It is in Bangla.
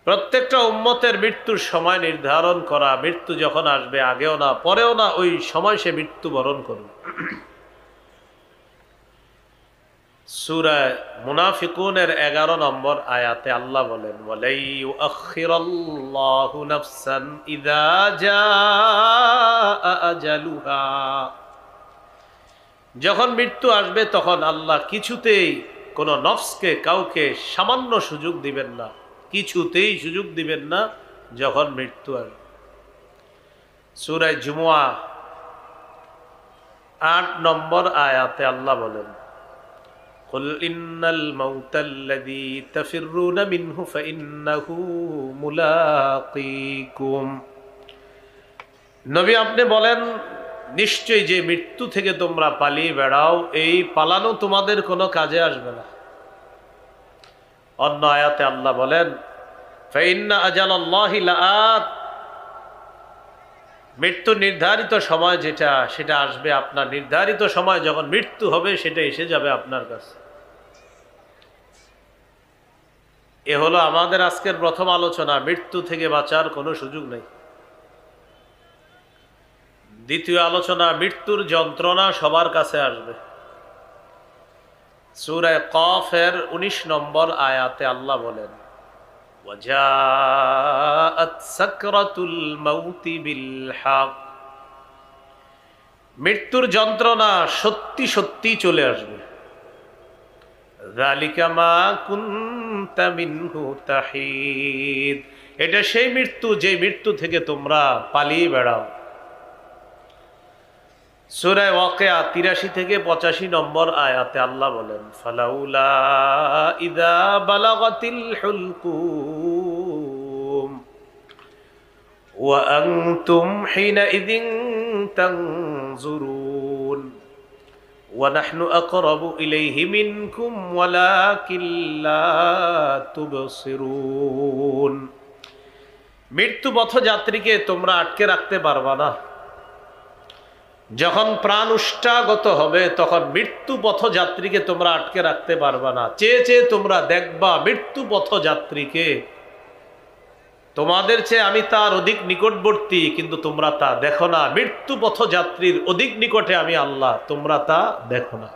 প্রত্যেকটা উম্মতের মৃত্যুর সময় নির্ধারণ করা, মৃত্যু যখন আসবে আগেও না পরেও না ওই সময় সে মৃত্যুবরণ করবে। সূরা মুনাফিকুনের 11 নম্বর আয়াতে আল্লাহ বলেন, ওয়ালাই ইউআখিরাল্লাহু নাফসান ইযা জাআ আজালুহা, যখন মৃত্যু আসবে তখন আল্লাহ কিছুতেই কোনো নফসকে কাউকে সামান্য সুযোগ দিবেন না, কিছুতেই সুযোগ দিবেন না যখন মৃত্যু আসবে। সূরা জুমুয়া 8 নম্বর আয়াতে আল্লাহ বলেন, কুল ইন্নাল মাউতাল্লাযী তাফিররুনা মিনহু ফাইন্নাহু মুলাকীকুম। নবী আপনি বলেন, নিশ্চয়ই যে মৃত্যু থেকে তোমরা পালিয়ে বেড়াও, এই পালানো তোমাদের কোনো কাজে আসবে না। অন্য আয়াতে আল্লাহ বলেন, ফাইন্না আজালাল্লাহি লাআত, মৃত্যু নির্ধারিত সময় যেটা সেটা আসবে আপনার নির্ধারিত সময়, যখন মৃত্যু হবে সেটা এসে যাবে আপনার কাছে। এ হলো আমাদের আজকের প্রথম আলোচনা, মৃত্যু থেকে বাঁচার কোনো সুযোগ নেই। দ্বিতীয় আলোচনা, মৃত্যুর যন্ত্রণা সবার কাছে আসবে। সূরা কফের 19 নম্বর আয়াতে আল্লাহ বলেন, ওয়াজাআত সাকরাতুল মাউতি বিল হক, মৃত্যুর যন্ত্রণা সত্যি সত্যি চলে আসবে। যালিকা মা কুনতা মিনহু তাহিদ, এটা সেই মৃত্যু যে মৃত্যু থেকে তোমরা পালিয়ে বেড়াও। সূরা ওয়াকিয়া 83 থেকে 85 নম্বর আয়াতে আল্লাহ বলেন, ফালাউলা ইযা বালাগাতিল হুলকুম ওয়া আনতুম হিনাইযিন তানজুরুন ওয়া নাহনু আকরাবু ইলাইহি মিনকুম ওয়ালাকিন লা তুবসিরুন। মৃত্যু পথযাত্রীকে তোমরা আটকে রাখতে পারবা না। যখন প্রাণ উষ্ঠাগত হবে তখন মৃত্যু পথযাত্রীকে তোমরা আটকে রাখতে পারবা না। চেয়ে চেয়ে তোমরা দেখবা মৃত্যু পথযাত্রীকে, তোমাদের চেয়ে আমি তার অধিক নিকটবর্তী, কিন্তু তোমরা তা দেখো না। মৃত্যু পথযাত্রীর অধিক নিকটে আমি আল্লাহ, তোমরা তা দেখো না।